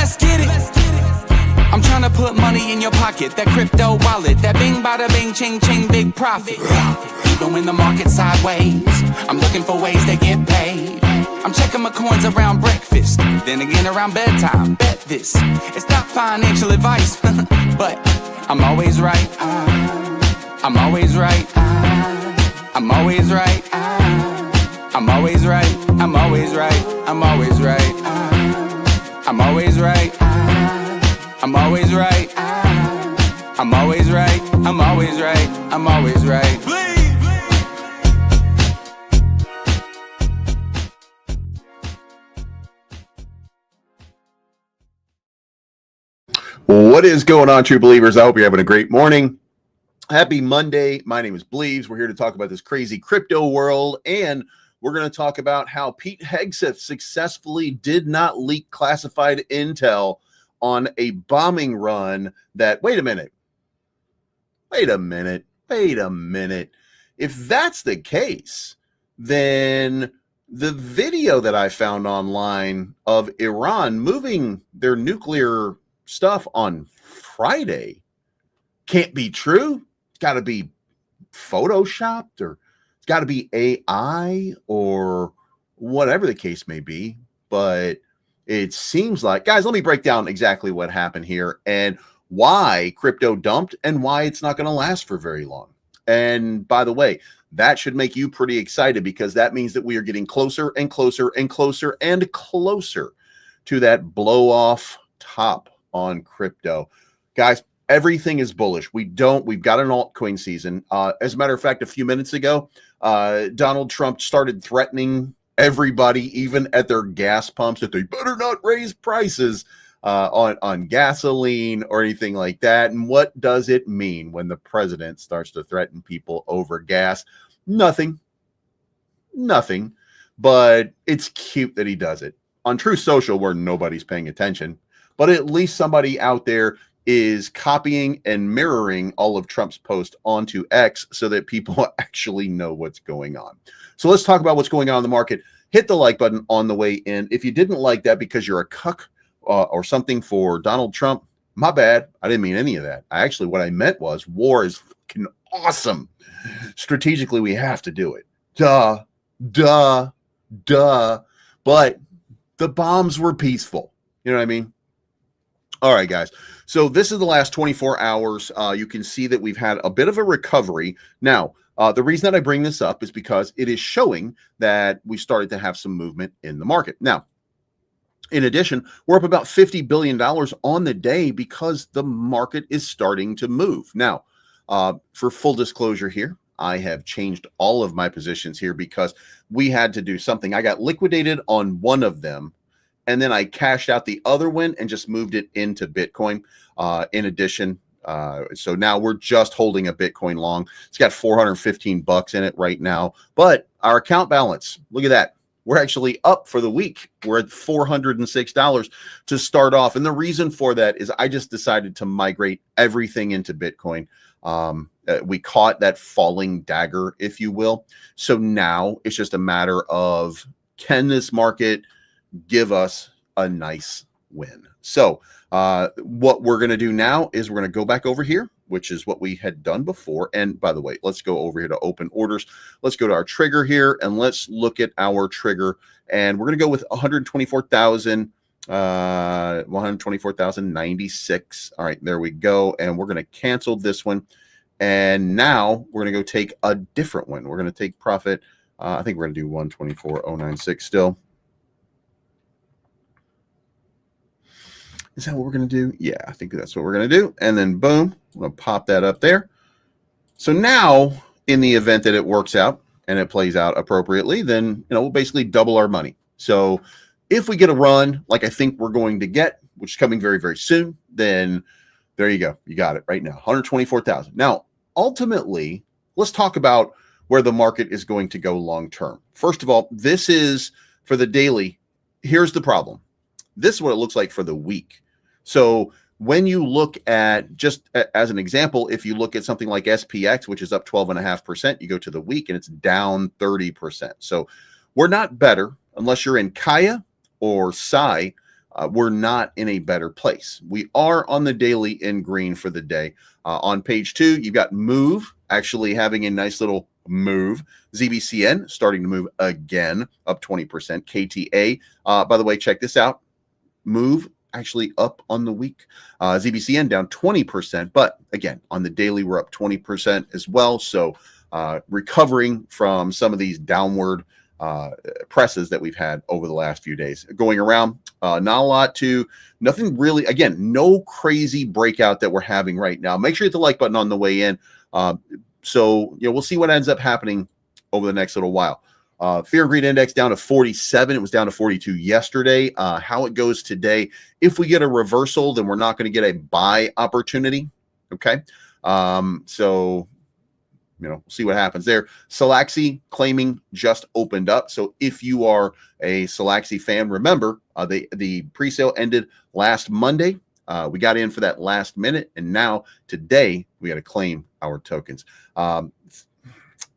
Let's get it. I'm trying to put money in your pocket. That crypto wallet. That bing bada bing ching ching big profit. Even when the market's sideways, I'm looking for ways to get paid. I'm checking my coins around breakfast, then again around bedtime. Bet this, it's not financial advice, but I'm always right. I'm always right. I'm always right. I'm always right. I'm always right. I'm always right. I'm always right. I'm always right. I'm always right. I'm always right. I'm always right. What is going on, true believers? I hope you're having a great morning. Happy Monday. My name is Bleaves. We're here to talk about this crazy crypto world, and we're going to talk about how Pete Hegseth successfully did not leak classified intel on a bombing run that, wait a minute. If that's the case, then the video that I found online of Iran moving their nuclear stuff on Friday can't be true. It's got to be photoshopped, or it's got to be AI, or whatever the case may be. But it seems like, guys, let me break down exactly what happened here and why crypto dumped and why it's not going to last for very long. And by the way, that should make you pretty excited, because that means that we are getting closer and closer and closer and closer to that blow off top on crypto. Guys, everything is bullish. We've got an altcoin season. As a matter of fact, a few minutes ago, Donald Trump started threatening everybody, even at their gas pumps, that they better not raise prices on gasoline or anything like that. And what does it mean when the president starts to threaten people over gas? Nothing. But it's cute that he does it on True Social, where nobody's paying attention. But at least somebody out there is copying and mirroring all of Trump's posts onto X so that people actually know what's going on. So let's talk about what's going on in the market. Hit the like button on the way in. If you didn't like that because you're a cuck or something for Donald Trump, my bad. I didn't mean any of that. What I meant was war is fucking awesome. Strategically, we have to do it. Duh. But the bombs were peaceful. You know what I mean? All right, guys. So this is the last 24 hours. You can see that we've had a bit of a recovery. Now, the reason that I bring this up is because it is showing that we started to have some movement in the market. Now, in addition, we're up about $50 billion on the day because the market is starting to move. Now, for full disclosure here, I have changed all of my positions here because we had to do something. I got liquidated on one of them, and then I cashed out the other one and just moved it into Bitcoin. In addition, so now we're just holding a Bitcoin long. It's got $415 in it right now. But our account balance, look at that. We're actually up for the week. We're at $406 to start off. And the reason for that is I just decided to migrate everything into Bitcoin. We caught that falling dagger, if you will. So now it's just a matter of, can this market give us a nice win? So what we're going to do now is we're going to go back over here, which is what we had done before. And by the way, let's go over here to open orders. Let's go to our trigger here and let's look at our trigger. And we're going to go with 124,096. All right, there we go. And we're going to cancel this one. And now we're going to go take a different one. We're going to take profit. I think we're going to do 124,096 still. Is that what we're going to do? Yeah, I think that's what we're going to do. And then boom, I'm going to pop that up there. So now in the event that it works out and it plays out appropriately, then, we'll basically double our money. So if we get a run like I think we're going to get, which is coming very, very soon, then there you go. You got it right now, 124,000. Now, ultimately, let's talk about where the market is going to go long term. First of all, this is for the daily. Here's the problem. This is what it looks like for the week. So when you look at, just as an example, if you look at something like SPX, which is up 12.5%, you go to the week and it's down 30%. So we're not better unless you're in Kaya or Psi. we're not in a better place. We are on the daily in green for the day. On page 2, you've got move actually having a nice little move. ZBCN starting to move again, up 20%. KTA, by the way, check this out. Move actually up on the week. ZBCN down 20%, but again, on the daily, we're up 20% as well. So recovering from some of these downward presses that we've had over the last few days. Going around, not a lot to, nothing really, again, no crazy breakout that we're having right now. Make sure you hit the like button on the way in. So, we'll see what ends up happening over the next little while. Fear and greed index down to 47. It was down to 42 yesterday. How it goes today, if we get a reversal, then we're not going to get a buy opportunity. Okay. So, we'll see what happens there. Salaxi claiming just opened up. So if you are a Salaxi fan, remember the pre-sale ended last Monday. We got in for that last minute, and now today we got to claim our tokens.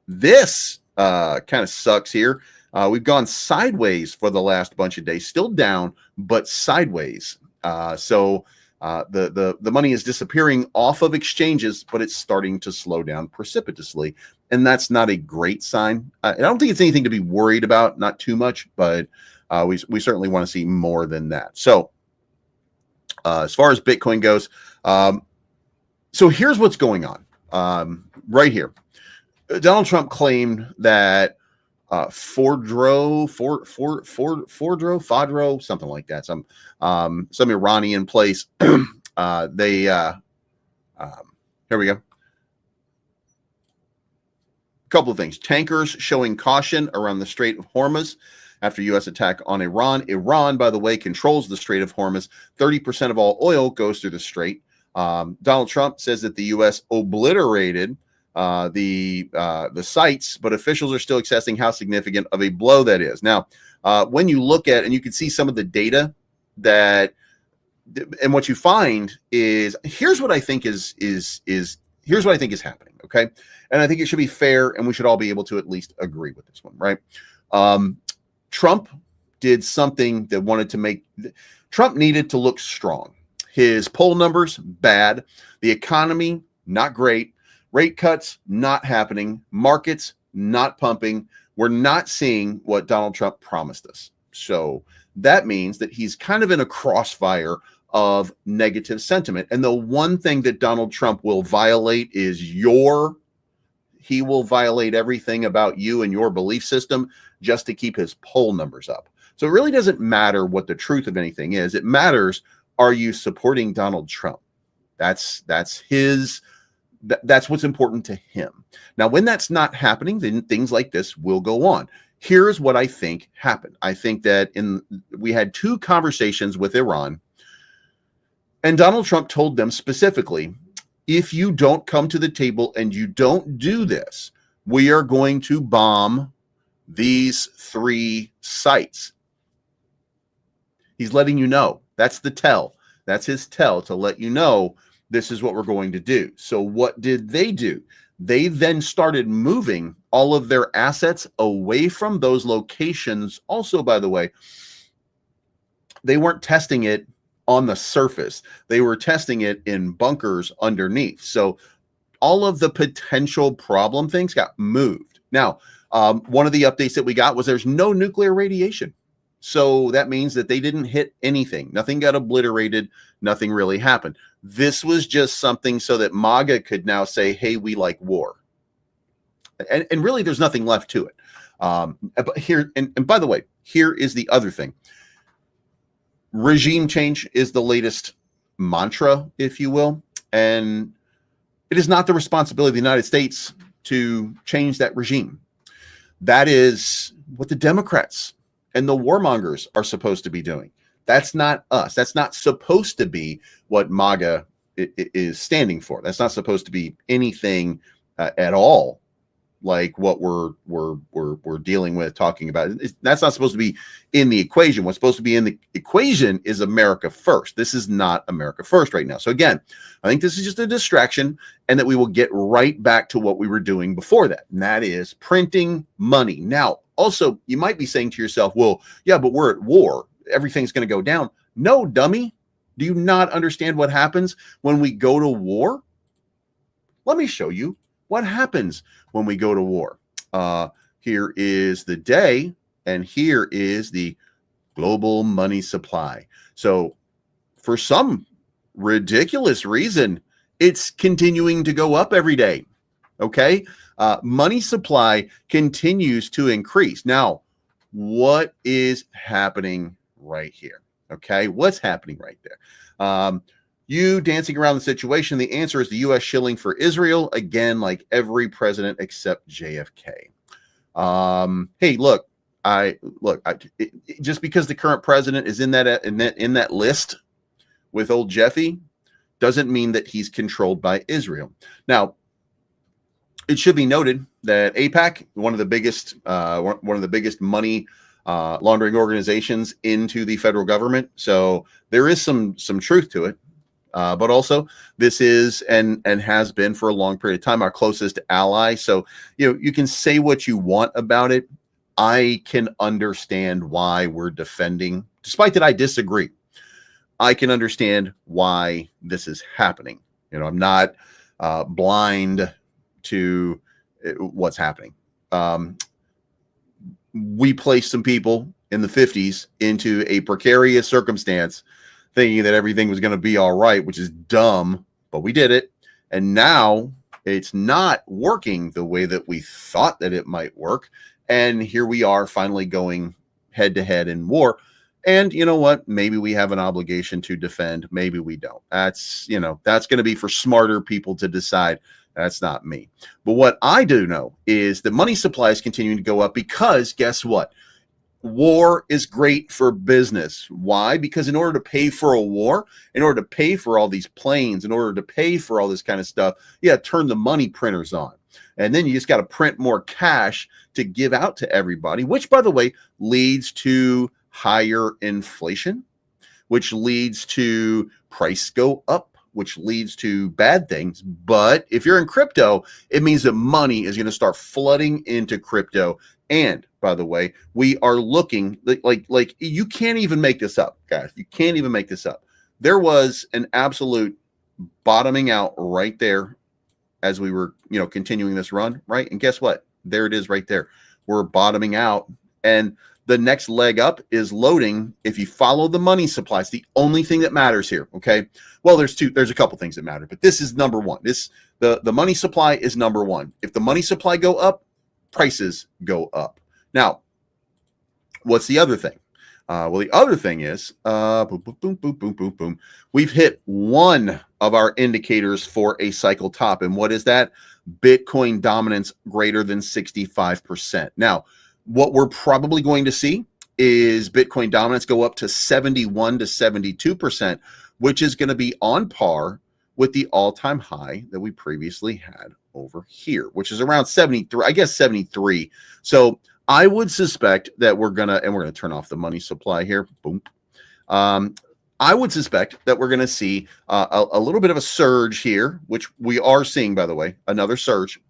This kind of sucks here. We've gone sideways for the last bunch of days, still down, but sideways. So the money is disappearing off of exchanges, but it's starting to slow down precipitously, and that's not a great sign. I don't think it's anything to be worried about, not too much, but we certainly want to see more than that. So as far as Bitcoin goes, so here's what's going on right here. Donald Trump claimed that Fordro, something like that, some Iranian place. Here we go. A couple of things. Tankers showing caution around the Strait of Hormuz after U.S. attack on Iran. Iran, by the way, controls the Strait of Hormuz. 30% of all oil goes through the strait. Donald Trump says that the U.S. obliterated the sites, but officials are still assessing how significant of a blow that is. Now, when you look at, and you can see some of the data that, and what you find is, here's what I think is here's what I think is happening. Okay. And I think it should be fair, and we should all be able to at least agree with this one, right? Trump did something that wanted to make, Trump needed to look strong. His poll numbers, bad. The economy, not great. Rate cuts, not happening. Markets, not pumping. We're not seeing what Donald Trump promised us. So that means that he's kind of in a crossfire of negative sentiment. And the one thing that Donald Trump will violate is he will violate everything about you and your belief system just to keep his poll numbers up. So it really doesn't matter what the truth of anything is. It matters, are you supporting Donald Trump? That's what's important to him. Now, when that's not happening, then things like this will go on. Here's what I think happened. I think that we had 2 conversations with Iran, and Donald Trump told them specifically, if you don't come to the table and you don't do this, we are going to bomb these 3 sites. He's letting you know. That's the tell. That's his tell, to let you know this is what we're going to do. So what did they do? They then started moving all of their assets away from those locations. Also, by the way, they weren't testing it on the surface. They were testing it in bunkers underneath. So all of the potential problem things got moved. Now, one of the updates that we got was there's no nuclear radiation. So that means that they didn't hit anything. Nothing got obliterated. Nothing really happened. This was just something so that MAGA could now say, hey, we like war. And really, there's nothing left to it. But here, and by the way, here is the other thing. Regime change is the latest mantra, if you will. And it is not the responsibility of the United States to change that regime. That is what the Democrats and the warmongers are supposed to be doing. That's not us. That's not supposed to be what MAGA is standing for. That's not supposed to be anything at all like what we're dealing with, talking about. That's not supposed to be in the equation. What's supposed to be in the equation is America first. This is not America first right now. So again, I think this is just a distraction, and that we will get right back to what we were doing before that, and that is printing money. Now, also, you might be saying to yourself, well, yeah, but we're at war. Everything's going to go down. No, dummy. Do you not understand what happens when we go to war? Let me show you what happens when we go to war. Here is the day, and here is the global money supply. So for some ridiculous reason, it's continuing to go up every day. Okay. Money supply continues to increase. Now, what is happening right here? Okay. What's happening right there? You dancing around the situation. The answer is the U.S. shilling for Israel. Again, like every president except JFK. Hey, look, just because the current president is in that list with old Jeffy doesn't mean that he's controlled by Israel. Now, it should be noted that AIPAC, one of the biggest money laundering organizations into the federal government. So there is some truth to it. But also, this is and has been for a long period of time our closest ally. So you can say what you want about it. I can understand why we're defending, despite that I disagree. I can understand why this is happening. I'm not blind to what's happening. We placed some people in the 50s into a precarious circumstance, thinking that everything was going to be all right, which is dumb, but we did it. And now it's not working the way that we thought that it might work. And here we are finally going head to head in war. And you know what? Maybe we have an obligation to defend. Maybe we don't. That's going to be for smarter people to decide. That's not me. But what I do know is the money supply is continuing to go up because guess what? War is great for business. Why? Because in order to pay for a war, in order to pay for all these planes, in order to pay for all this kind of stuff, you got to turn the money printers on. And then you just got to print more cash to give out to everybody, which, by the way, leads to higher inflation, which leads to price go up, which leads to bad things. But if you're in crypto, it means that money is going to start flooding into crypto. And by the way, we are looking like you can't even make this up, guys. You can't even make this up. There was an absolute bottoming out right there as we were, continuing this run, right? And guess what? There it is right there. We're bottoming out. And the next leg up is loading. If you follow the money supply, it's the only thing that matters here. Okay. Well, there's a couple things that matter, but this is number one. The money supply is number one. If the money supply go up, prices go up. Now, what's the other thing? Well, the other thing is, boom, boom, boom, boom, boom, boom, boom. We've hit one of our indicators for a cycle top. And what is that? Bitcoin dominance greater than 65%. Now, what we're probably going to see is Bitcoin dominance go up to 71 to 72%, which is going to be on par with the all-time high that we previously had over here, which is around 73, I guess 73. So I would suspect that we're going to turn off the money supply here. Boom. I would suspect that we're going to see a little bit of a surge here, which we are seeing, by the way, another surge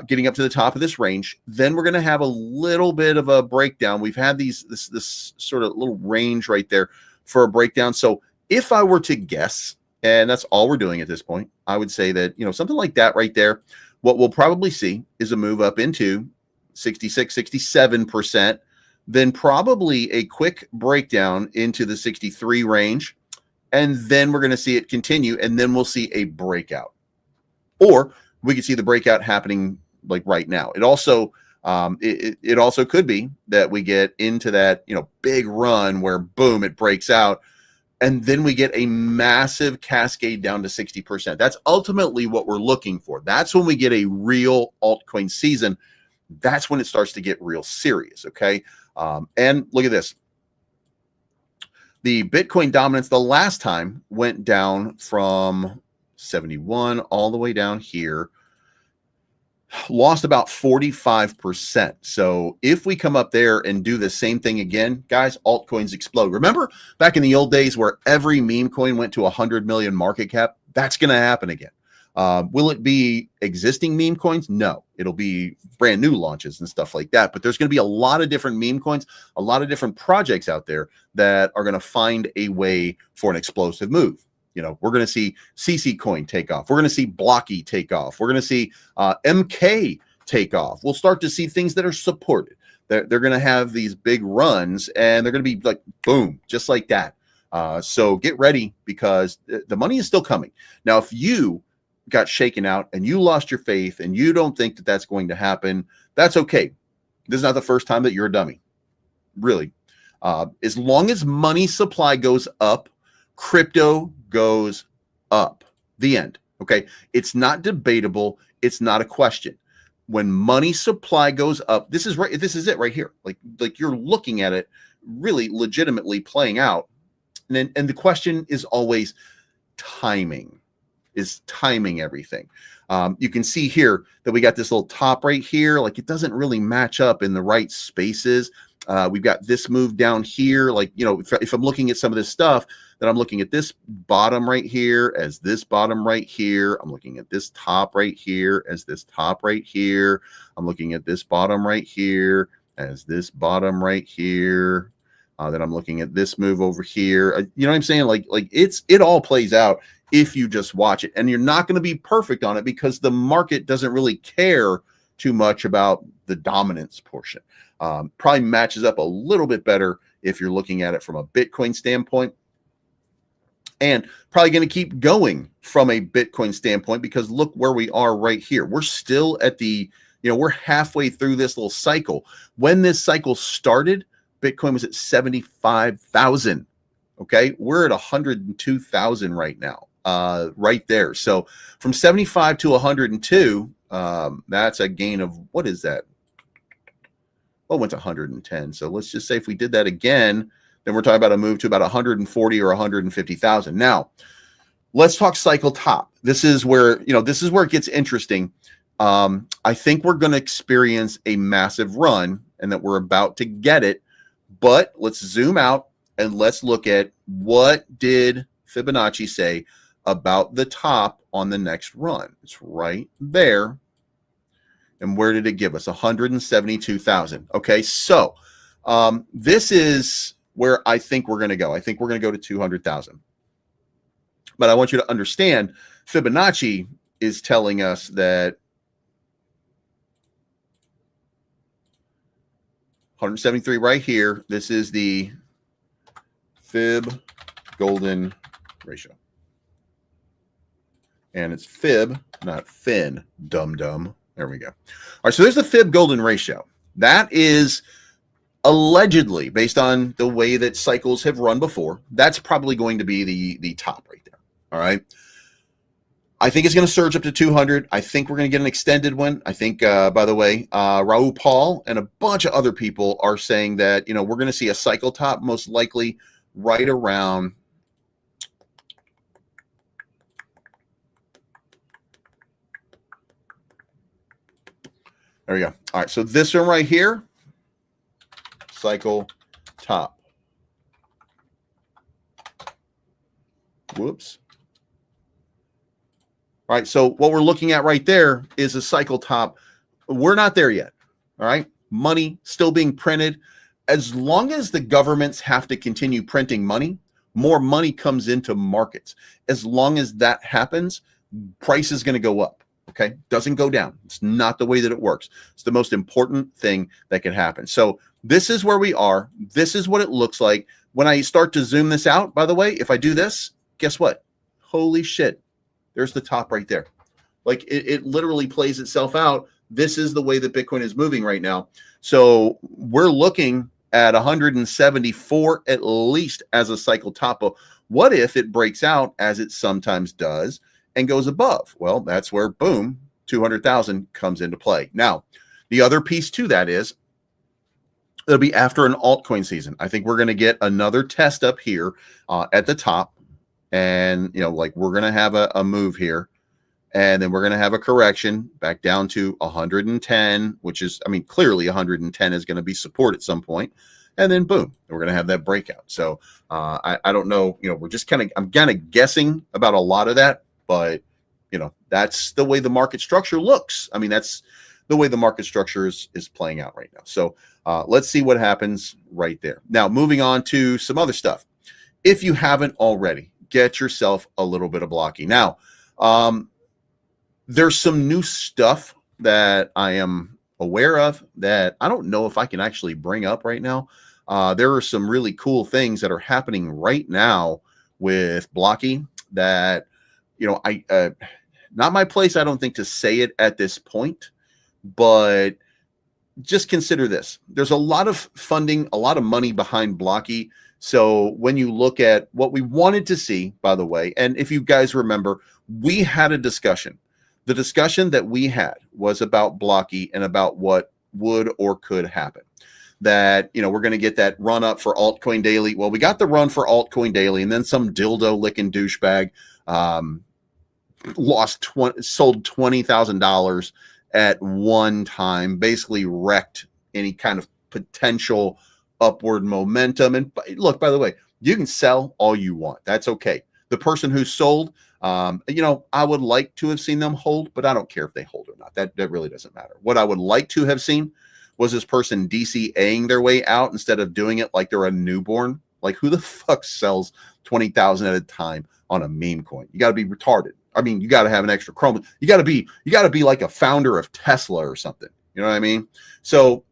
getting up to the top of this range. Then we're going to have a little bit of a breakdown. We've had this sort of little range right there for a breakdown. So if I were to guess, and that's all we're doing at this point, I would say that, something like that right there, what we'll probably see is a move up into 66, 67%, then probably a quick breakdown into the 63 range. And then we're going to see it continue, and then we'll see a breakout. Or we could see the breakout happening like right now. It also, it also could be that we get into that, big run where boom, it breaks out. And then we get a massive cascade down to 60%. That's ultimately what we're looking for. That's when we get a real altcoin season. That's when it starts to get real serious, okay? And look at this. The Bitcoin dominance the last time went down from 71 all the way down here, lost about 45%. So if we come up there and do the same thing again, guys, altcoins explode. Remember back in the old days where every meme coin went to 100 million market cap? That's going to happen again. Will it be existing meme coins? No, it'll be brand new launches and stuff like that. But there's going to be a lot of different meme coins, a lot of different projects out there that are going to find a way for an explosive move. You know, we're going to see CC coin take off. We're going to see Blocky take off. We're going to see MK take off. We'll start to see things that are supported. They're going to have these big runs, and they're going to be like, boom, just like that. So get ready, because the money is still coming. Now, if you got shaken out and you lost your faith and you don't think that that's going to happen, that's okay. This is not the first time that you're a dummy. Really. As long as money supply goes up, crypto goes up. The end. Okay. It's not debatable. It's not a question. When money supply goes up, this is right. This is it right here. Like you're looking at it really legitimately playing out. And the question is always timing. Is timing everything. You can see here that we got this little top right here. Like, it doesn't really match up in the right spaces. We've got this move down here. Like, you know, if I'm looking at some of this stuff, then I'm looking at this bottom right here as this bottom right here. I'm looking at this top right here as this top right here. I'm looking at this bottom right here as this bottom right here. Then I'm looking at this move over here. You know what I'm saying? Like it all plays out if you just watch it, and you're not going to be perfect on it because the market doesn't really care too much about the dominance portion. Probably matches up a little bit better if you're looking at it from a Bitcoin standpoint, and probably going to keep going from a Bitcoin standpoint, because look where we are right here. We're still at the, you know, we're halfway through this little cycle. When this cycle started, Bitcoin was at 75,000. Okay. We're at 102,000 right now. Right there. So from 75 to 102, that's a gain of, what is that? Well, it went to 110. So let's just say if we did that again, then we're talking about a move to about 140 or 150,000. Now, let's talk cycle top. This is where, you know, this is where it gets interesting. I think we're going to experience a massive run, and that we're about to get it. But let's zoom out and let's look at what did Fibonacci say about the top on the next run. It's right there. And where did it give us? 172,000. Okay, so this is where I think we're going to go. I think we're going to go to 200,000. But I want you to understand, Fibonacci is telling us that 173 right here. This is the Fib golden ratio. And it's Fib, not Fin, dum-dum. There we go. All right, so there's the Fib golden ratio. That is allegedly, based on the way that cycles have run before, that's probably going to be the top right there. All right. I think it's going to surge up to 200. I think we're going to get an extended one. I think, by the way, Raul Paul and a bunch of other people are saying that, you know, we're going to see a cycle top most likely right around there we go. All right, so this one right here, cycle top. Whoops. All right, so what we're looking at right there is a cycle top. We're not there yet. All right, money still being printed. As long as the governments have to continue printing money, more money comes into markets. As long as that happens, price is going to go up. Okay, doesn't go down. It's not the way that it works. It's the most important thing that can happen. So this is where we are. This is what it looks like. When I start to zoom this out, by the way, if I do this, guess what? Holy shit. There's the top right there. Like it literally plays itself out. This is the way that Bitcoin is moving right now. So we're looking at 174 at least as a cycle top. What if it breaks out, as it sometimes does, and goes above? Well, that's where, boom, 200,000 comes into play. Now, the other piece to that is it'll be after an altcoin season. I think we're going to get another test up here at the top. And, you know, like we're going to have a move here, and then we're going to have a correction back down to 110, which is, I mean, clearly 110 is going to be support at some point. And then boom, we're going to have that breakout. So I don't know, you know, we're just I'm kind of guessing about a lot of that, but that's the way the market structure looks. I mean, that's the way the market structure is playing out right now. So let's see what happens right there. Now, moving on to some other stuff. If you haven't already, get yourself a little bit of Blocky. Now, there's some new stuff that I am aware of that I don't know if I can actually bring up right now. There are some really cool things that are happening right now with Blocky that, not my place, I don't think, to say it at this point, but just consider this. There's a lot of funding, a lot of money behind Blocky. So when you look at what we wanted to see, by the way, and if you guys remember, we had a discussion. The discussion that we had was about Blocky and about what would or could happen. That, we're going to get that run up for Altcoin Daily. Well, we got the run for Altcoin Daily, and then some dildo licking douchebag sold $20,000 at one time, basically wrecked any kind of potential upward momentum. And look, by the way, you can sell all you want. That's okay. The person who sold, I would like to have seen them hold, but I don't care if they hold or not. That really doesn't matter. What I would like to have seen was this person DCAing their way out instead of doing it like they're a newborn. Like, who the fuck sells 20,000 at a time on a meme coin? You got to be retarded. I mean, you got to have an extra chrome. You got to be like a founder of Tesla or something. You know what I mean? So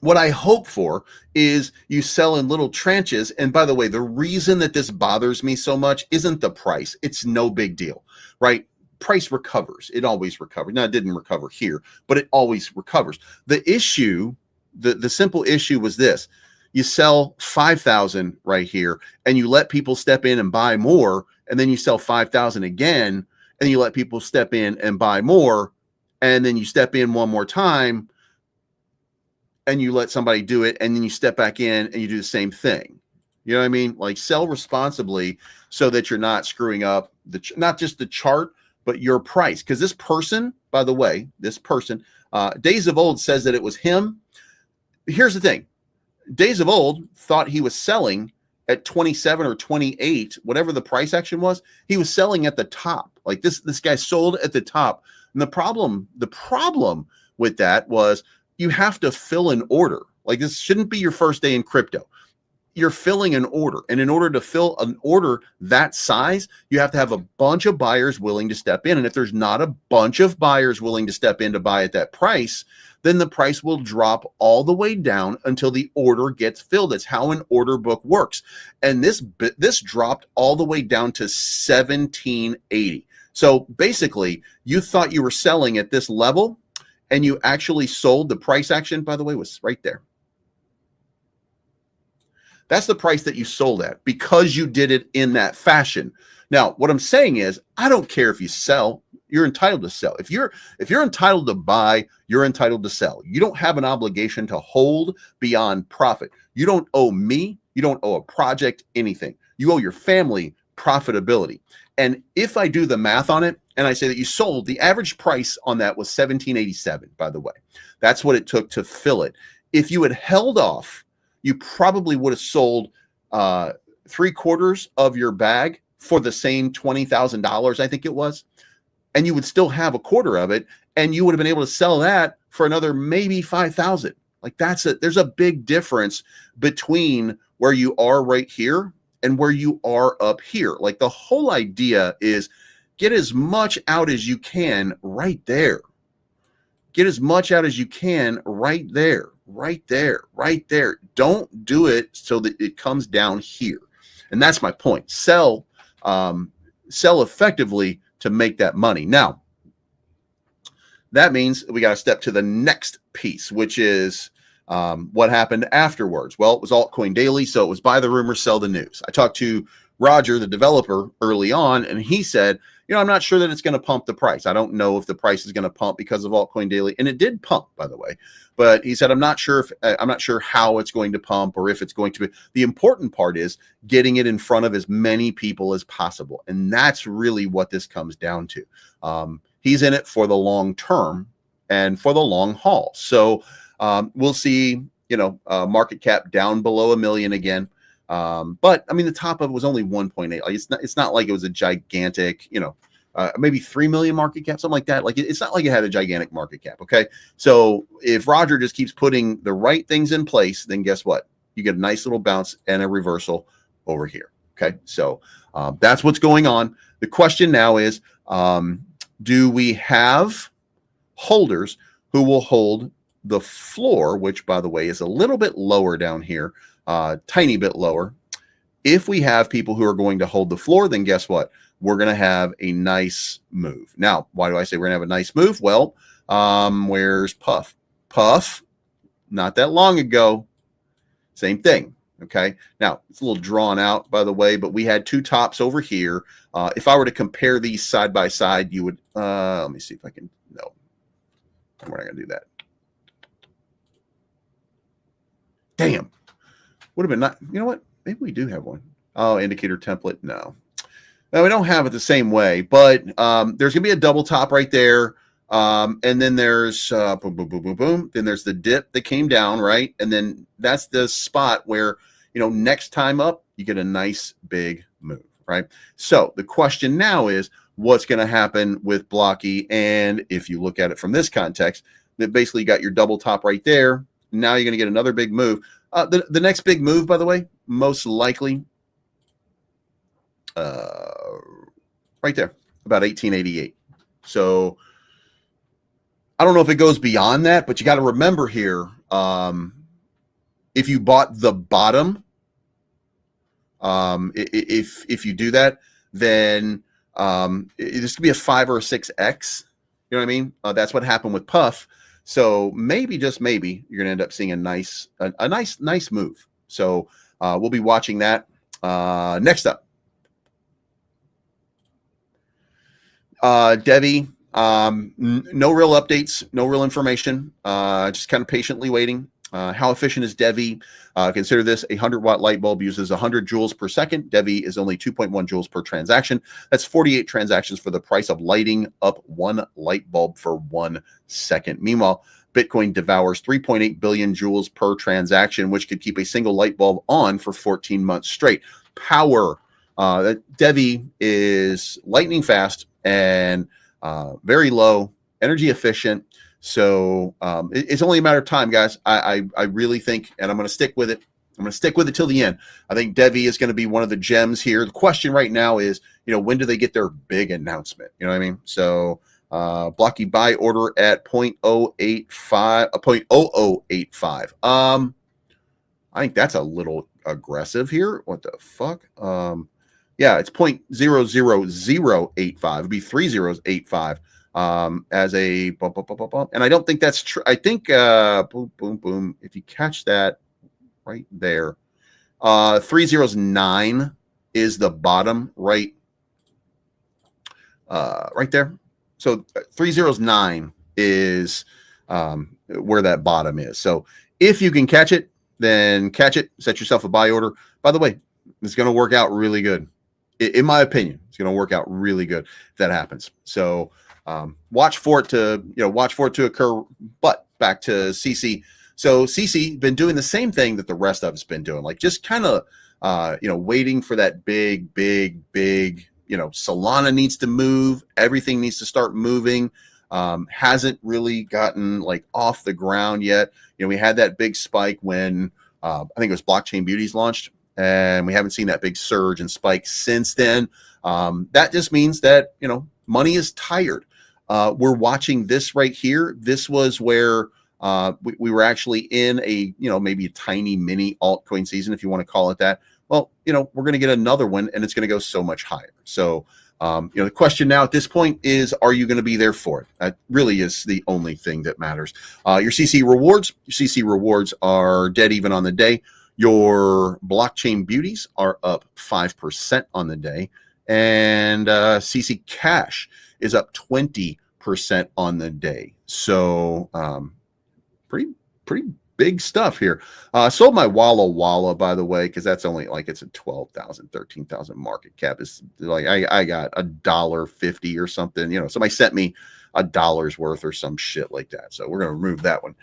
what I hope for is you sell in little tranches. And by the way, the reason that this bothers me so much isn't the price. It's no big deal, right? Price recovers. It always recovers. Now, it didn't recover here, but it always recovers. The issue, the simple issue was this. You sell 5,000 right here and you let people step in and buy more. And then you sell 5,000 again and you let people step in and buy more. And then you step in one more time and you let somebody do it, and then you step back in and you do the same thing. You know what I mean? Like, sell responsibly so that you're not screwing up not just the chart, but your price. Because this person, by the way, Days of Old says that it was him. Here's the thing. Days of Old thought he was selling at 27 or 28, whatever the price action was. He was selling at the top. Like, this guy sold at the top. And the problem with that was, you have to fill an order. Like, this shouldn't be your first day in crypto. You're filling an order. And in order to fill an order that size, you have to have a bunch of buyers willing to step in. And if there's not a bunch of buyers willing to step in to buy at that price, then the price will drop all the way down until the order gets filled. That's how an order book works. And this dropped all the way down to 1780. So basically, you thought you were selling at this level, and you actually sold. The price action, by the way, was right there. That's the price that you sold at because you did it in that fashion. Now, what I'm saying is, I don't care if you sell. You're entitled to sell. If you're entitled to buy, you're entitled to sell. You don't have an obligation to hold beyond profit. You don't owe me. You don't owe a project anything. You owe your family profitability. And if I do the math on it, and I say that you sold, the average price on that was $17.87, by the way. That's what it took to fill it. If you had held off, you probably would have sold 3/4 of your bag for the same $20,000, I think it was. And you would still have a quarter of it, and you would have been able to sell that for another maybe 5,000. Like, there's a big difference between where you are right here and where you are up here. Like, the whole idea is, get as much out as you can right there. Get as much out as you can right there, right there, right there. Don't do it so that it comes down here. And that's my point. Sell effectively to make that money. Now, that means we got to step to the next piece, which is what happened afterwards. Well, it was Altcoin Daily, so it was buy the rumor, sell the news. I talked to Roger, the developer, early on, and he said, I'm not sure that it's going to pump the price. I don't know if the price is going to pump because of Altcoin Daily, and it did pump, by the way. But he said, I'm not sure how it's going to pump or if it's going to be. The important part is getting it in front of as many people as possible, and that's really what this comes down to. He's in it for the long term and for the long haul. So we'll see. Market cap down below 1 million again. But I mean, the top of it was only 1.8. Like, it's not like it was a gigantic, maybe 3 million market cap, something like that. Like it's not like it had a gigantic market cap. Okay. So if Roger just keeps putting the right things in place, then guess what? You get a nice little bounce and a reversal over here. Okay. So that's what's going on. The question now is, do we have holders who will hold the floor, which by the way is a little bit lower down here, tiny bit lower. If we have people who are going to hold the floor, then guess what? We're going to have a nice move. Now, why do I say we're going to have a nice move? Well, where's Puff? Puff, not that long ago, same thing. Okay. Now it's a little drawn out, by the way, but we had two tops over here. If I were to compare these side by side, you would, let me see if I can, no, we're not going to do that. Damn. Would have been not, you know what? Maybe we do have one. Oh, indicator template. No, we don't have it the same way, but there's going to be a double top right there. And then there's boom, boom, boom, boom, boom. Then there's the dip that came down, right? And then that's the spot where, you know, next time up, you get a nice big move, right? So the question now is, what's going to happen with Blocky? And if you look at it from this context, that basically you got your double top right there. Now you're going to get another big move. The next big move, by the way, most likely right there, about 1888. So I don't know if it goes beyond that, but you got to remember here, if you bought the bottom, if you do that, then this could be a 5 or a 6x. You know what I mean? That's what happened with Puff. So maybe, just maybe, you're going to end up seeing a nice move. So we'll be watching that. Next up, Devi. No real updates, no real information. Just kind of patiently waiting. How efficient is Devi? Consider this: a 100-watt light bulb uses 100 joules per second. Devi is only 2.1 joules per transaction. That's 48 transactions for the price of lighting up one light bulb for 1 second. Meanwhile, Bitcoin devours 3.8 billion joules per transaction, which could keep a single light bulb on for 14 months straight. Power. Devi is lightning fast and very low, energy efficient. So it's only a matter of time, guys. I really think, and I'm going to stick with it. I'm going to stick with it till the end. I think Devi is going to be one of the gems here. The question right now is, you know, when do they get their big announcement? You know what I mean? So Blocky buy order at 0.085, 0.0085. I think that's a little aggressive here. What the fuck? Yeah, it's 0.00085. It'd be 3085. As a bump, bump, bump, bump, bump. And I don't think that's true. I think boom, boom, boom. If you catch that right there, 309 is the bottom right there. So 309 is where that bottom is. So if you can catch it, then catch it, set yourself a buy order. By the way, it's going to work out really good. In my opinion, it's going to work out really good if that happens. So watch for it to occur. But back to CC. So CC been doing the same thing that the rest of us been doing, like just kind of waiting for that big, Solana needs to move, everything needs to start moving. Hasn't really gotten like off the ground yet. We had that big spike when I think it was Blockchain Beauties launched, and we haven't seen that big surge and spike since then. That just means that money is tired. We're watching this right here. This was where we were actually in a, maybe a tiny mini altcoin season, if you want to call it that. Well, we're going to get another one, and it's going to go so much higher. So, the question now at this point is, are you going to be there for it? That really is the only thing that matters. Your CC rewards are dead even on the day. Your blockchain beauties are up 5% on the day, and CC Cash is up 20% on the day. So pretty big stuff here. Sold my Walla, by the way, because that's only like it's a 12,000, 13,000 market cap. It's like I got $1.50 or something. Somebody sent me $1 worth or some shit like that. So we're gonna remove that one.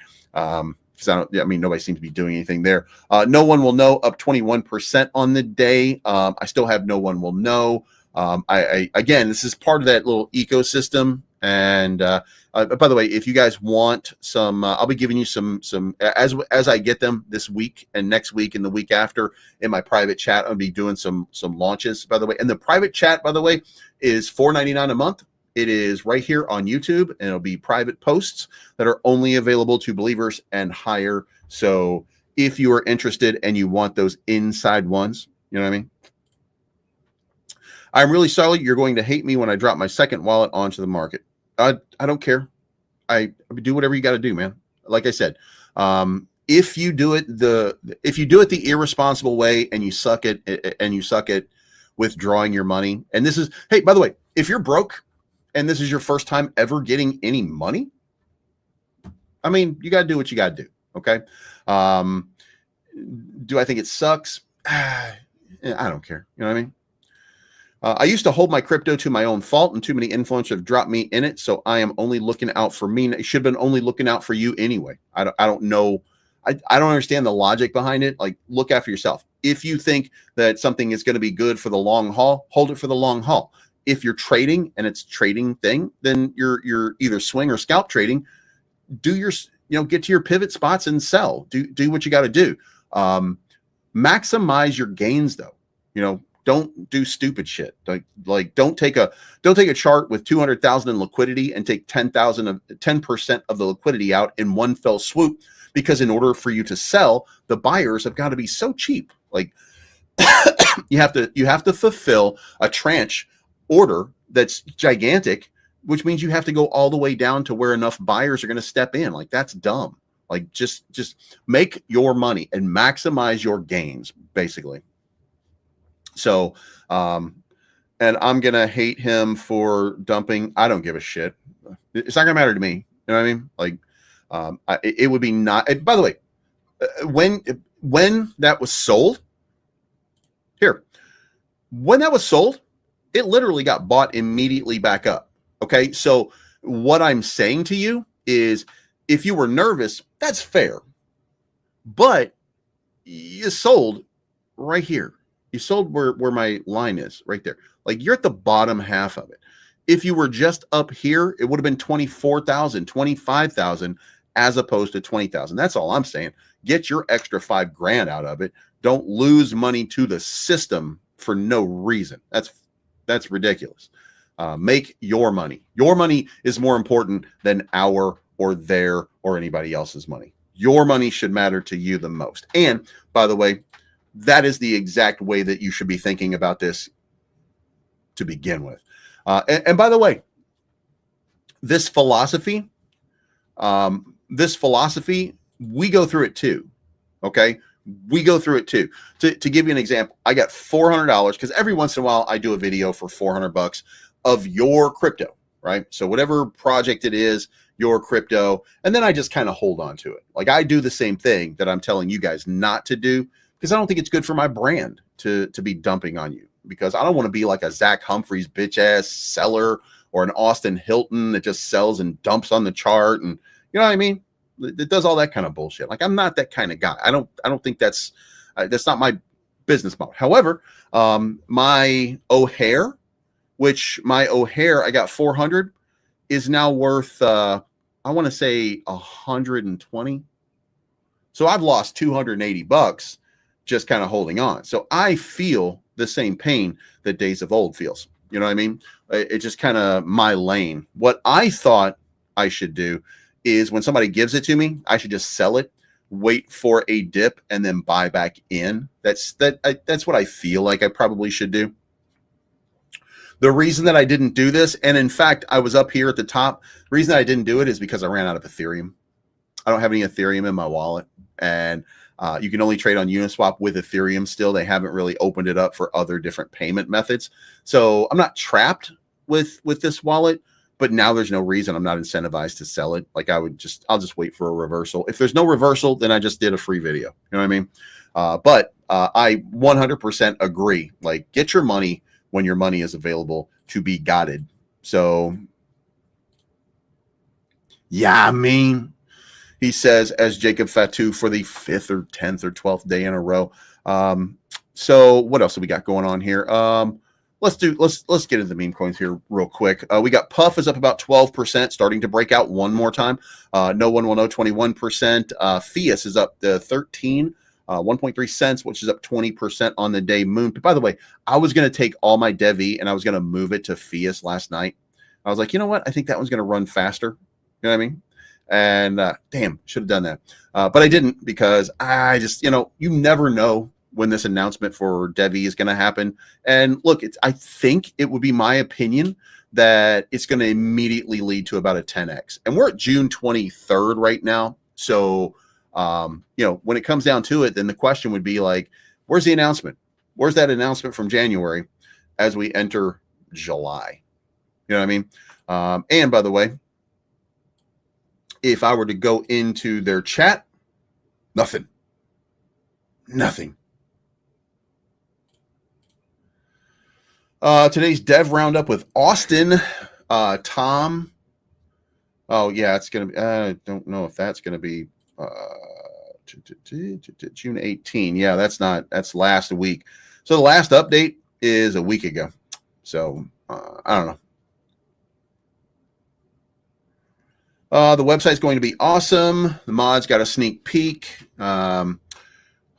Because nobody seems to be doing anything there. No one will know, up 21% on the day. I still have no one will know. Again, this is part of that little ecosystem. And by the way, if you guys want some, I'll be giving you some as I get them this week and next week and the week after in my private chat. I'll be doing some launches, by the way. And the private chat, by the way, is $4.99 a month. It is right here on YouTube, and it'll be private posts that are only available to believers and higher. So if you are interested and you want those inside ones, you know what I mean? I'm really sorry you're going to hate me when I drop my second wallet onto the market. I don't care. I do whatever you got to do, man. Like I said, if you do it the irresponsible way and you suck at withdrawing your money, and this is, hey, by the way, if you're broke and this is your first time ever getting any money, I mean, you got to do what you got to do. Okay. Do I think it sucks? I don't care. You know what I mean? I used to hold my crypto to my own fault, and too many influencers have dropped me in it. So I am only looking out for me. It should have been only looking out for you anyway. I don't know. I don't understand the logic behind it. Like, look after yourself. If you think that something is going to be good for the long haul, hold it for the long haul. If you're trading and it's trading thing, then you're either swing or scalp trading. Do your, get to your pivot spots and sell. Do what you got to do. Maximize your gains though. Don't do stupid shit. Like don't take a chart with 200,000 in liquidity and take 10% of the liquidity out in one fell swoop, because in order for you to sell, the buyers have got to be so cheap. Like you have to fulfill a tranche order that's gigantic, which means you have to go all the way down to where enough buyers are going to step in. Like, that's dumb. Like, just make your money and maximize your gains, basically. So, and I'm going to hate him for dumping. I don't give a shit. It's not going to matter to me. You know what I mean? Like, it would be not, by the way, when that was sold, it literally got bought immediately back up. Okay. So what I'm saying to you is, if you were nervous, that's fair, but you sold right here. You sold where my line is, right there. Like, you're at the bottom half of it. If you were just up here, it would have been 24,000, 25,000 as opposed to 20,000. That's all I'm saying. Get your extra $5,000 out of it. Don't lose money to the system for no reason. That's ridiculous. Make your money. Your money is more important than our or their or anybody else's money. Your money should matter to you the most. And by the way, that is the exact way that you should be thinking about this to begin with. And by the way, this philosophy, we go through it too. Okay. We go through it too. To give you an example, I got $400 because every once in a while I do a video for $400 of your crypto, right? So whatever project it is, your crypto, and then I just kind of hold on to it. Like, I do the same thing that I'm telling you guys not to do, because I don't think it's good for my brand to be dumping on you, because I don't want to be like a Zach Humphreys bitch ass seller or an Austin Hilton that just sells and dumps on the chart, and you know what I mean? It does all that kind of bullshit. Like, I'm not that kind of guy. I don't think that's not my business model. However, my O'Hare, I got 400, is now worth I want to say 120. So I've lost $280 just kind of holding on. So I feel the same pain that Days of Old feels. You know what I mean? It's just kind of my lane. What I thought I should do is, when somebody gives it to me, I should just sell it, wait for a dip, and then buy back in. That's what I feel like I probably should do. The reason that I didn't do this, and in fact, I was up here at the top, the reason I didn't do it is because I ran out of Ethereum. I don't have any Ethereum in my wallet, and you can only trade on Uniswap with Ethereum still. They haven't really opened it up for other different payment methods. So I'm not trapped with this wallet, but now there's no reason. I'm not incentivized to sell it. Like, I'll just wait for a reversal. If there's no reversal, then I just did a free video. You know what I mean? But I 100% agree. Like, get your money when your money is available to be gotted. So, yeah, I mean, he says, as Jacob Fatou for the 5th or 10th or 12th day in a row. So what else do we got going on here? let's get into the meme coins here real quick. We got Puff is up about 12%, starting to break out one more time. No one will know, 21%. Fiat is up to 1.3 cents, which is up 20% on the day. Moon. By the way, I was going to take all my DevE and I was going to move it to Fiat last night. I was like, you know what? I think that one's going to run faster. You know what I mean? And damn, should have done that. But I didn't, because I just, you never know when this announcement for DevE is going to happen. And look, I think it would be my opinion that it's going to immediately lead to about a 10x. And we're at June 23rd right now. So, when it comes down to it, then the question would be like, where's the announcement? Where's that announcement from January as we enter July? You know what I mean? And by the way, if I were to go into their chat, nothing. Today's dev roundup with Austin, Tom. Oh yeah, it's going to be, I don't know if that's going to be June 18. Yeah, that's last week. So the last update is a week ago. So I don't know. The website's going to be awesome. The mod's got a sneak peek. Full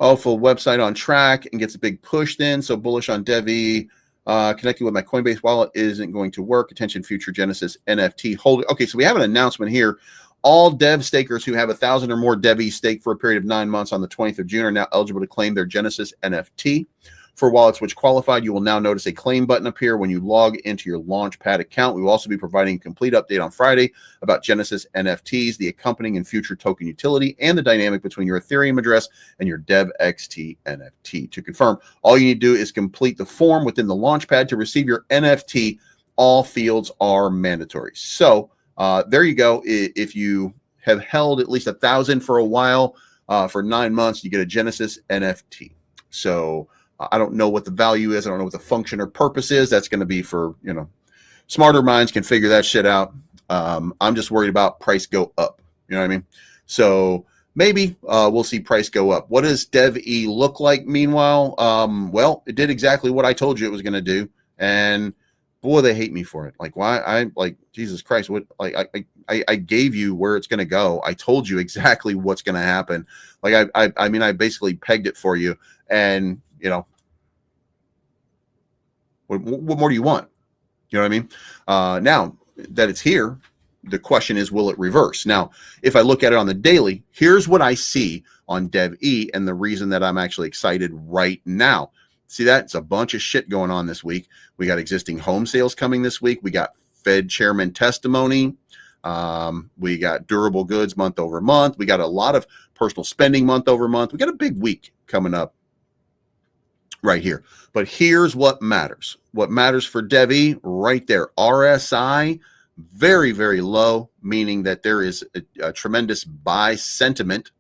website on track and gets a big push then. So bullish on DevE. Connecting with my Coinbase wallet isn't going to work. Attention, future Genesis NFT holder. Okay, so we have an announcement here. All dev stakers who have 1,000 or more DevE staked for a period of 9 months on the 20th of June are now eligible to claim their Genesis NFT. For wallets which qualified, you will now notice a claim button appear when you log into your Launchpad account. We will also be providing a complete update on Friday about Genesis NFTs, the accompanying and future token utility, and the dynamic between your Ethereum address and your DevXT NFT. To confirm, all you need to do is complete the form within the Launchpad to receive your NFT. All fields are mandatory. So there you go. If you have held at least 1,000 for a while, for 9 months, you get a Genesis NFT. So I don't know what the value is. I don't know what the function or purpose is. That's going to be for, smarter minds can figure that shit out. I'm just worried about price go up. You know what I mean? So maybe we'll see price go up. What does DevE look like meanwhile? Well, it did exactly what I told you it was going to do. And boy, they hate me for it. Like, why? Jesus Christ, what? Like, I gave you where it's going to go. I told you exactly what's going to happen. Like, I mean, I basically pegged it for you. And, what more do you want? You know what I mean? Now that it's here, the question is, will it reverse? Now, if I look at it on the daily, here's what I see on DevE, and the reason that I'm actually excited right now. See that? It's a bunch of shit going on this week. We got existing home sales coming this week. We got Fed chairman testimony. We got durable goods month over month. We got a lot of personal spending month over month. We got a big week coming up right here. But here's what matters. What matters for DevE right there. RSI, very, very low, meaning that there is a tremendous buy sentiment.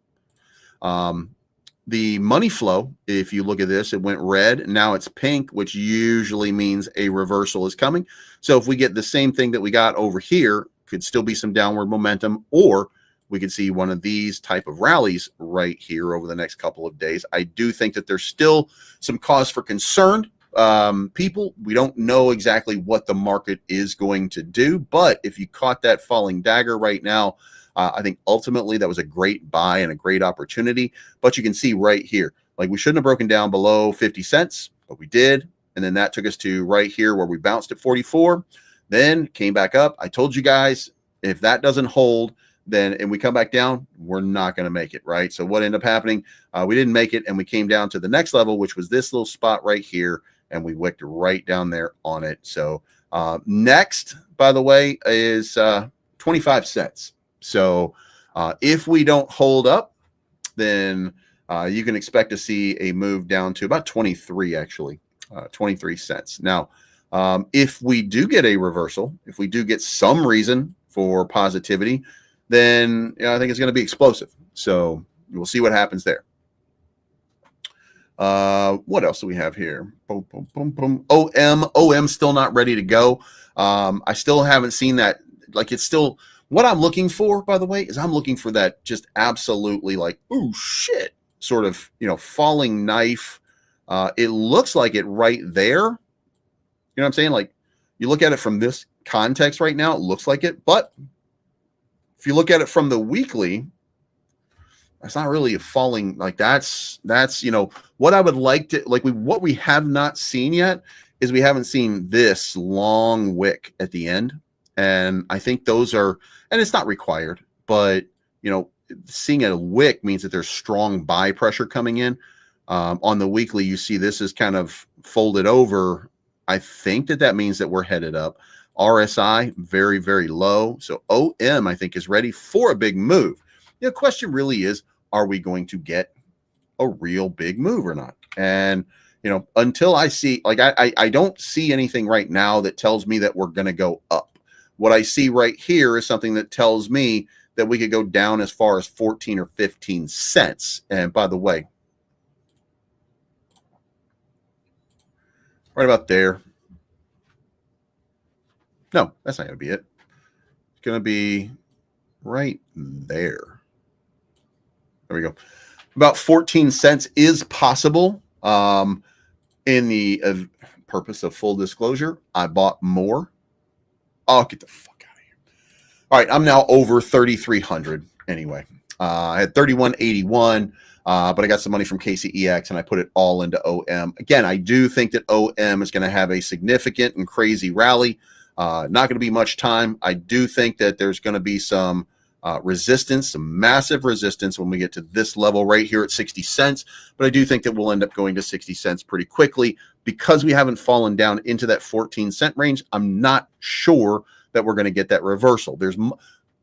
The money flow, if you look at this, it went red. Now it's pink, which usually means a reversal is coming. So if we get the same thing that we got over here, could still be some downward momentum, or we could see one of these type of rallies right here over the next couple of days. I do think that there's still some cause for concern. People, we don't know exactly what the market is going to do, but if you caught that falling dagger right now, I think ultimately that was a great buy and a great opportunity. But you can see right here, like, we shouldn't have broken down below 50 cents, but we did. And then that took us to right here where we bounced at 44, then came back up. I told you guys, if that doesn't hold, then, and we come back down, we're not going to make it, right? So what ended up happening, we didn't make it, and we came down to the next level, which was this little spot right here, and we wicked right down there on it. So next, by the way, is 25 cents. So if we don't hold up, then you can expect to see a move down to about 23, actually, 23 cents. Now, if we do get a reversal, if we do get some reason for positivity, then I think it's going to be explosive. So we'll see what happens there. What else do we have here? Boom, boom, boom, boom. OM still not ready to go. I still haven't seen that. Like, it's still, what I'm looking for, by the way, is I'm looking for that just absolutely like, oh shit, sort of, falling knife. It looks like it right there. You know what I'm saying? Like, you look at it from this context right now, it looks like it. But if you look at it from the weekly, that's not really a falling. Like, that's what I would like to, like, what we have not seen yet is we haven't seen this long wick at the end. And I think those are, and it's not required, but, seeing a wick means that there's strong buy pressure coming in. On the weekly, you see this is kind of folded over. I think that means that we're headed up. RSI, very, very low. So OM, I think, is ready for a big move. The question really is, are we going to get a real big move or not? And, until I see, like, I don't see anything right now that tells me that we're going to go up. What I see right here is something that tells me that we could go down as far as 14 or 15 cents. And by the way, right about there. No, that's not going to be it. It's going to be right there. There we go. About 14 cents is possible. In the purpose of full disclosure, I bought more. Oh, get the fuck out of here. All right, I'm now over 3,300 anyway. I had 3181, but I got some money from KCEX and I put it all into OM. Again, I do think that OM is going to have a significant and crazy rally. Not going to be much time. I do think that there's going to be some resistance, some massive resistance when we get to this level right here at 60 cents. But I do think that we'll end up going to 60 cents pretty quickly because we haven't fallen down into that 14-cent range. I'm not sure that we're going to get that reversal. There's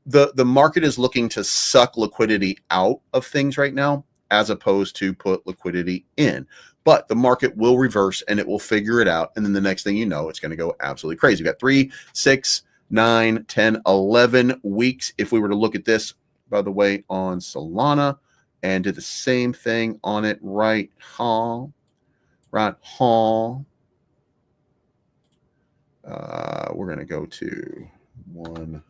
the market is looking to suck liquidity out of things right now as opposed to put liquidity in. But the market will reverse and it will figure it out. And then the next thing you know, it's going to go absolutely crazy. We got 3, 6, 9, 10, 11 weeks. If we were to look at this, by the way, on Solana and do the same thing on it right here. We're going to go to 1W.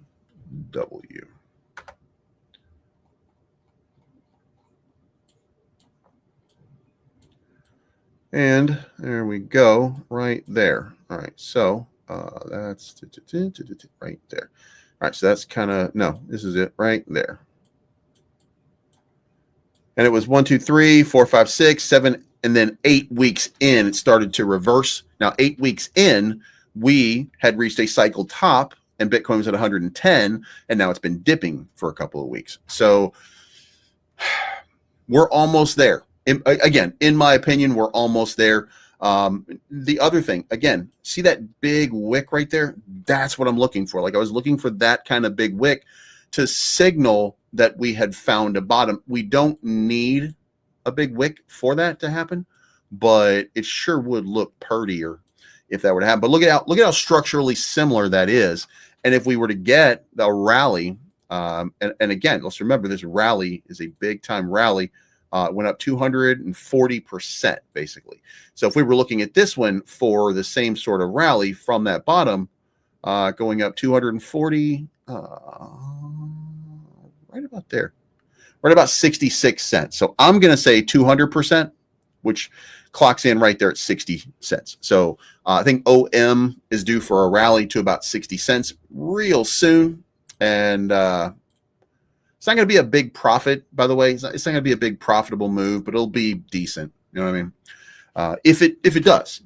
And there we go, right there. All right, so that's right there. All right, so that's kind of, no, this is it right there. And it was 1, 2, 3, 4, 5, 6, 7, and then 8 weeks in, it started to reverse. Now, 8 weeks in, we had reached a cycle top, and Bitcoin was at 110, and now it's been dipping for a couple of weeks. So we're almost there. Again, in my opinion, we're almost there. The other thing, again, see that big wick right there? That's what I'm looking for. Like, I was looking for that kind of big wick to signal that we had found a bottom. We don't need a big wick for that to happen, but it sure would look prettier if that were to happen. But look at how structurally similar that is. And if we were to get a rally, and again, let's remember this rally is a big time rally. Went up 240% basically. So if we were looking at this one for the same sort of rally from that bottom, going up 240, right about there, right about 66 cents. So I'm going to say 200%, which clocks in right there at 60 cents. So I think OM is due for a rally to about 60 cents real soon. And it's not going to be a big profit, by the way. It's not going to be a big profitable move, but it'll be decent. You know what I mean? If it does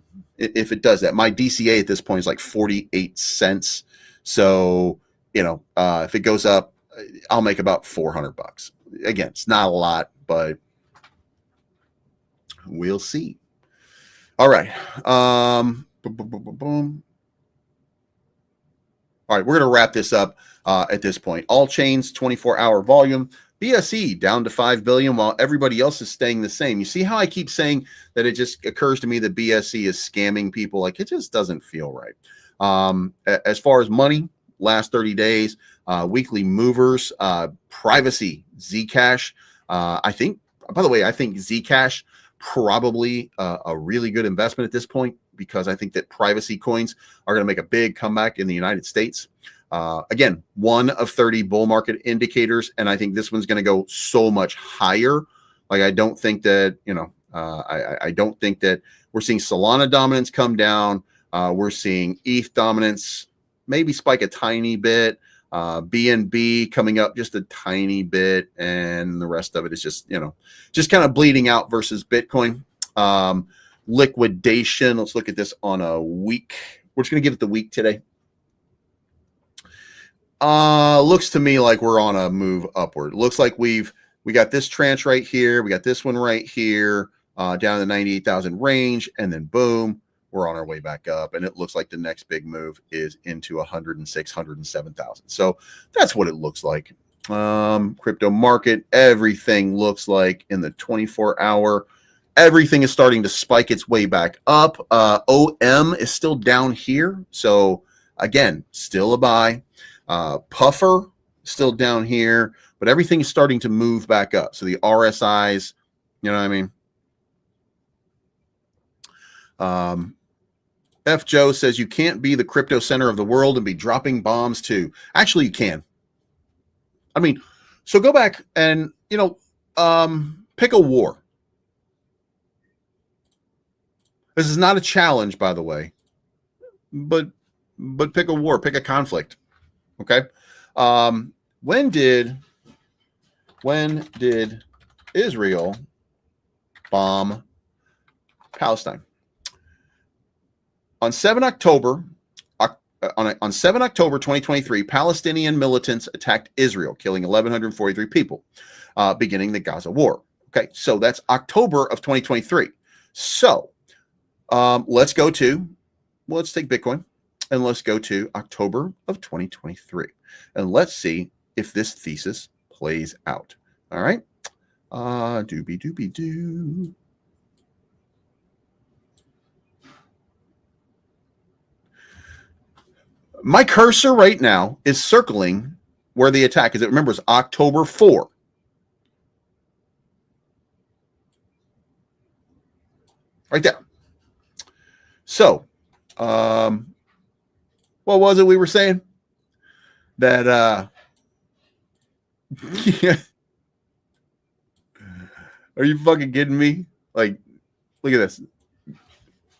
that, my DCA at this point is like 48 cents. So, if it goes up, I'll make about $400. Again, it's not a lot, but we'll see. All right. All right, we're going to wrap this up at this point. All chains, 24-hour volume. BSE down to 5 billion while everybody else is staying the same. You see how I keep saying that it just occurs to me that BSE is scamming people? Like, it just doesn't feel right. As far as money, last 30 days, weekly movers, privacy, Zcash. I think Zcash probably a really good investment at this point, because I think that privacy coins are going to make a big comeback in the United States. Again, 1 of 30 bull market indicators, and I think this one's going to go so much higher. Like, I don't think that, I don't think that we're seeing Solana dominance come down. We're seeing ETH dominance maybe spike a tiny bit. BNB coming up just a tiny bit, and the rest of it is just, just kind of bleeding out versus Bitcoin. Liquidation. Let's look at this on a week. We're just going to give it the week today. Looks to me like we're on a move upward. Looks like we got this tranche right here. We got this one right here, down in the 98,000 range, and then boom, we're on our way back up. And it looks like the next big move is into 106, 107,000. So that's what it looks like. Crypto market, everything looks like in the 24-hour, everything is starting to spike its way back up. OM is still down here. So again, still a buy. Puffer still down here, but everything is starting to move back up. So the RSIs, you know what I mean? F. Joe says you can't be the crypto center of the world and be dropping bombs too. Actually, you can. I mean, so go back and, pick a war. This is not a challenge, by the way, but pick a war, pick a conflict. Okay. When did Israel bomb Palestine? On 7 October 2023, Palestinian militants attacked Israel, killing 1,143 people, beginning the Gaza war. Okay, so that's October of 2023. So let's take Bitcoin and let's go to October of 2023. And let's see if this thesis plays out. All right. Doobie-doobie-doo. My cursor right now is circling where the attack is. Remember, it's October 4. Right there. So, what was it we were saying? That, are you fucking kidding me? Like, look at this.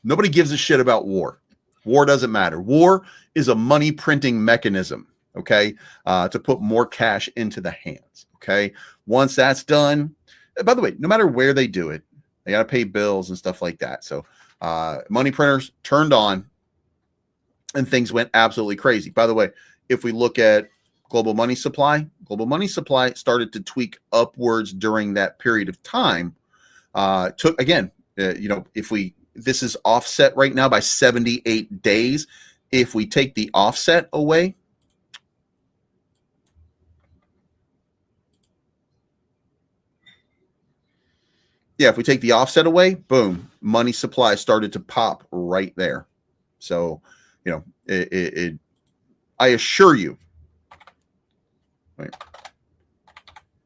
Nobody gives a shit about war. War doesn't matter. War is a money printing mechanism, okay, to put more cash into the hands, okay? Once that's done, by the way, no matter where they do it, they got to pay bills and stuff like that. So money printers turned on and things went absolutely crazy. By the way, if we look at global money supply started to tweak upwards during that period of time. This is offset right now by 78 days. If we take the offset away, boom, money supply started to pop right there. So, I assure you, wait,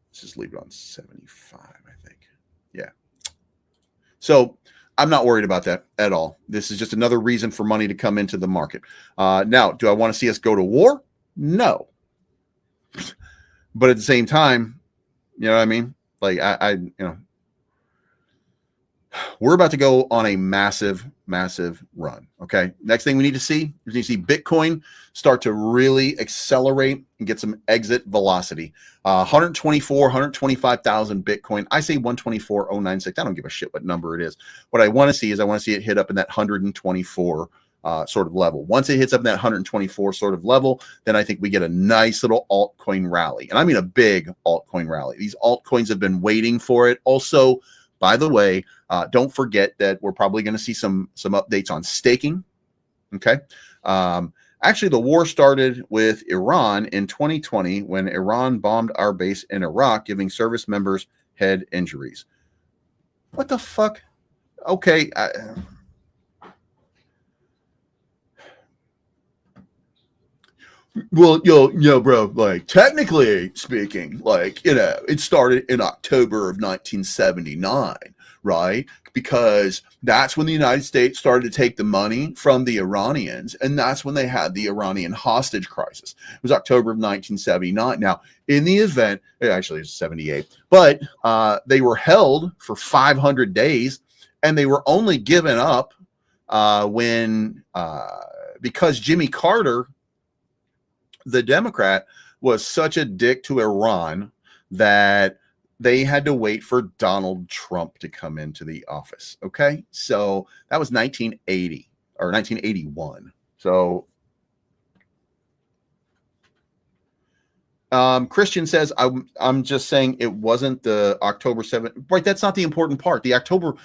let's just leave it on 75, I think. Yeah. So I'm not worried about that at all. This is just another reason for money to come into the market. Now, do I want to see us go to war? No. But at the same time, you know what I mean? Like we're about to go on a massive, massive run. Okay. Next thing we need to see is Bitcoin start to really accelerate and get some exit velocity. 125,000 Bitcoin. I say 124,096. I don't give a shit what number it is. What I want to see is it hit up in that 124 sort of level. Once it hits up in that 124 sort of level, then I think we get a nice little altcoin rally. And I mean a big altcoin rally. These altcoins have been waiting for it. Also, by the way, don't forget that we're probably going to see some updates on staking. Okay. Actually, the war started with Iran in 2020 when Iran bombed our base in Iraq, giving service members head injuries. What the fuck? Okay. Well, bro, like technically speaking, it started in October of 1979, right? Because that's when the United States started to take the money from the Iranians, and that's when they had the Iranian hostage crisis. It was October of 1979. Now, in the event, actually it was 78, but they were held for 500 days, and they were only given up when because Jimmy Carter, the Democrat, was such a dick to Iran that they had to wait for Donald Trump to come into the office. Okay, so that was 1980 or 1981. So Christian says, I'm just saying it wasn't the October 7th. Right, that's not the important part. The October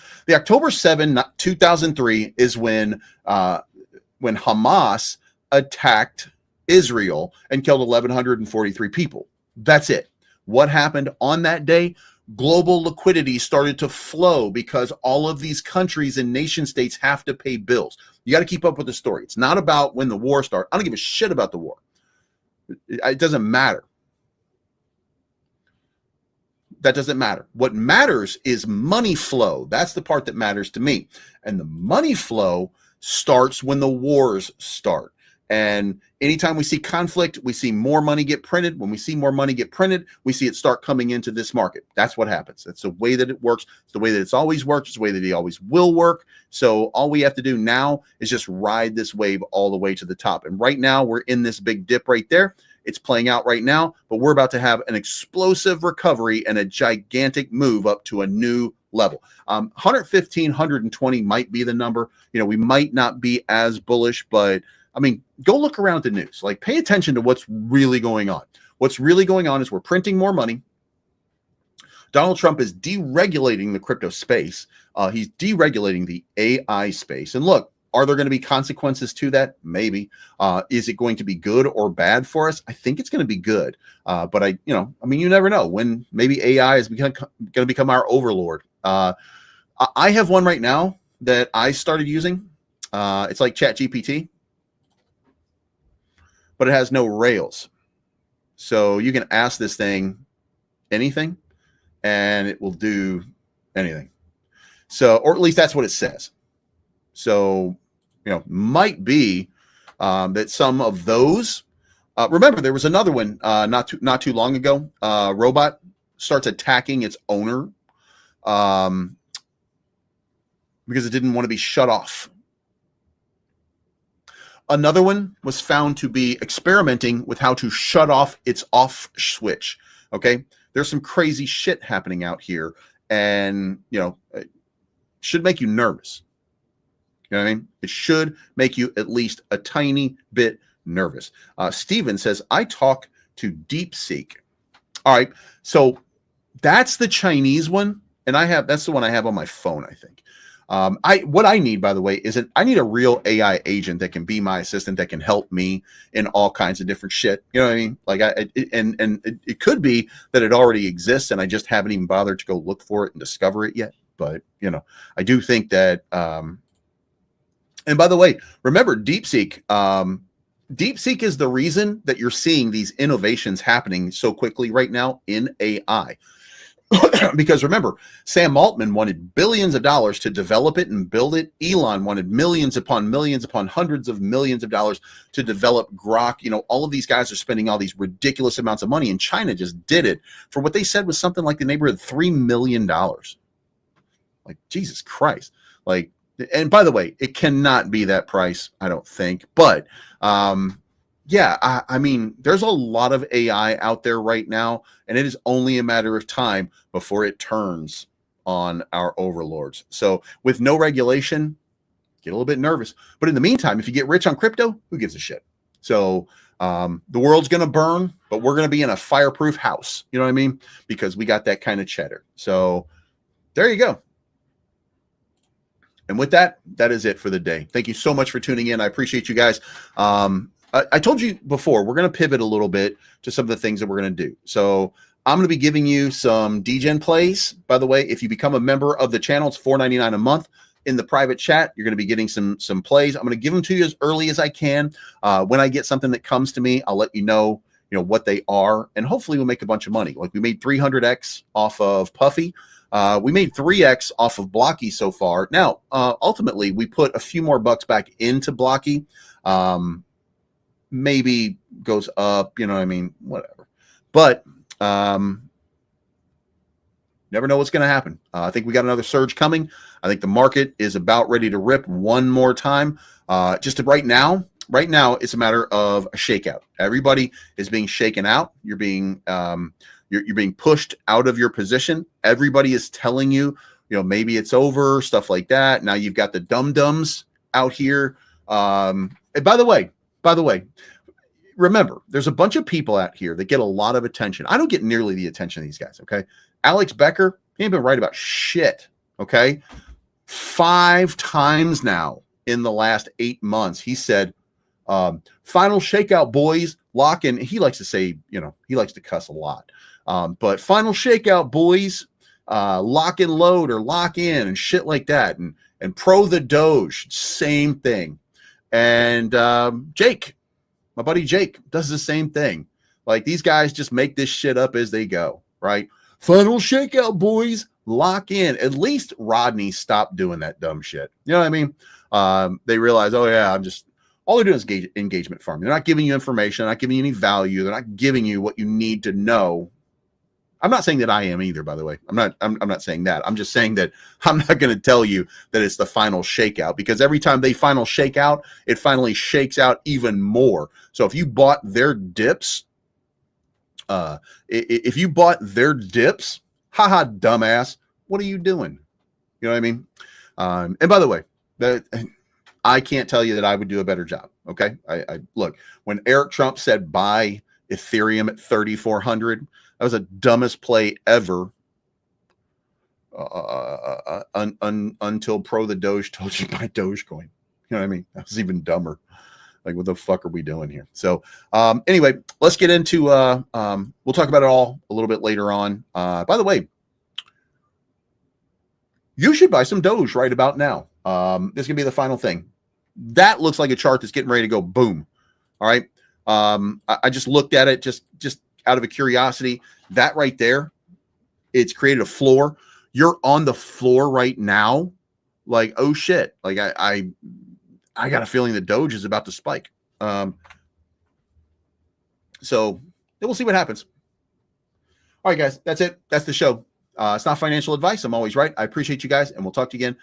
7, 2003 is when Hamas attacked Israel and killed 1,143 people. That's it. What happened on that day? Global liquidity started to flow because all of these countries and nation states have to pay bills. You got to keep up with the story. It's not about when the war started. I don't give a shit about the war. It doesn't matter. That doesn't matter. What matters is money flow. That's the part that matters to me. And the money flow starts when the wars start. And anytime we see conflict, we see more money get printed. When we see more money get printed, we see it start coming into this market. That's what happens. That's the way that it works. It's the way that it's always worked. It's the way that it always will work. So all we have to do now is just ride this wave all the way to the top. And right now we're in this big dip right there. It's playing out right now, but we're about to have an explosive recovery and a gigantic move up to a new level. 115, 120 might be the number. You know, we might not be as bullish, but I mean, go look around the news. Like, pay attention to what's really going on. What's really going on is we're printing more money. Donald Trump is deregulating the crypto space. He's deregulating the AI space. And look, are there going to be consequences to that? Maybe. Is it going to be good or bad for us? I think it's going to be good. But you never know when maybe AI is going to become our overlord. I have one right now that I started using. It's like ChatGPT, but it has no rails. So you can ask this thing anything and it will do anything. So, or at least that's what it says. So, might be that some of those, remember there was another one not too long ago, robot starts attacking its owner because it didn't want to be shut off. Another one was found to be experimenting with how to shut off its off switch. Okay. There's some crazy shit happening out here, and, it should make you nervous. You know what I mean? It should make you at least a tiny bit nervous. Steven says, I talk to DeepSeek. All right. So that's the Chinese one. And that's the one I have on my phone, I think. What I need, by the way, is I need a real AI agent that can be my assistant, that can help me in all kinds of different shit. You know what I mean? Like it could be that it already exists and I just haven't even bothered to go look for it and discover it yet. But, I do think that, and by the way, remember DeepSeek, DeepSeek is the reason that you're seeing these innovations happening so quickly right now in AI. Because remember, Sam Altman wanted billions of dollars to develop it and build it. Elon wanted millions upon hundreds of millions of dollars to develop Grok. All of these guys are spending all these ridiculous amounts of money, and China just did it for what they said was something like the neighborhood of $3 million. Like, Jesus Christ. Like, and by the way, it cannot be that price, I don't think. But yeah, I mean, there's a lot of AI out there right now, and it is only a matter of time before it turns on our overlords. So with no regulation, get a little bit nervous. But in the meantime, if you get rich on crypto, who gives a shit? So the world's going to burn, but we're going to be in a fireproof house. You know what I mean? Because we got that kind of cheddar. So there you go. And with that, that is it for the day. Thank you so much for tuning in. I appreciate you guys. I told you before, we're going to pivot a little bit to some of the things that we're going to do. So I'm going to be giving you some DGen plays. By the way, if you become a member of the channel, it's $4.99 a month. In the private chat, you're going to be getting some plays. I'm going to give them to you as early as I can. When I get something that comes to me, I'll let you know what they are, and hopefully we'll make a bunch of money. Like, we made 300x off of Puffy. We made 3x off of Blocky so far. Now, ultimately, we put a few more bucks back into Blocky. Maybe goes up, whatever. But, Never know what's going to happen. I think we got another surge coming. I think the market is about ready to rip one more time. Right now, it's a matter of a shakeout. Everybody is being shaken out. You're being pushed out of your position. Everybody is telling you, maybe it's over, stuff like that. Now you've got the dum-dums out here. And by the way, remember, there's a bunch of people out here that get a lot of attention. I don't get nearly the attention of these guys, okay? Alex Becker, he ain't been right about shit, okay? 5 times now in the last 8 months, he said, final shakeout, boys, lock in. He likes to say, he likes to cuss a lot. But final shakeout, boys, lock and load or lock in and shit like that. And pro the Doge, same thing. And Jake, my buddy Jake, does the same thing. Like, these guys just make this shit up as they go, right? Final shakeout, boys, lock in. At least Rodney stopped doing that dumb shit. You know what I mean? They realize, oh yeah, all they're doing is engagement farming. They're not giving you information. They're not giving you any value. They're not giving you what you need to know. I'm not saying that I am either, by the way. I'm not saying that. I'm just saying that I'm not going to tell you that it's the final shakeout, because every time they final shake out, it finally shakes out even more. So if you bought their dips, haha, dumbass, what are you doing? You know what I mean? And by the way, I can't tell you that I would do a better job. Okay. I look, when Eric Trump said buy Ethereum at 3,400, that was the dumbest play ever. Until Pro the Doge told you buy Dogecoin. You know what I mean? That was even dumber. Like, what the fuck are we doing here? So anyway, let's get into we'll talk about it all a little bit later on. By the way, you should buy some Doge right about now. This is gonna be the final thing. That looks like a chart that's getting ready to go boom. All right. I just looked at it just out of a curiosity. That right there, it's created a floor. You're on the floor right now. Like, oh shit. Like, I got a feeling that Doge is about to spike. So we'll see what happens. All right, guys, that's it. That's the show. It's not financial advice. I'm always right. I appreciate you guys, and we'll talk to you again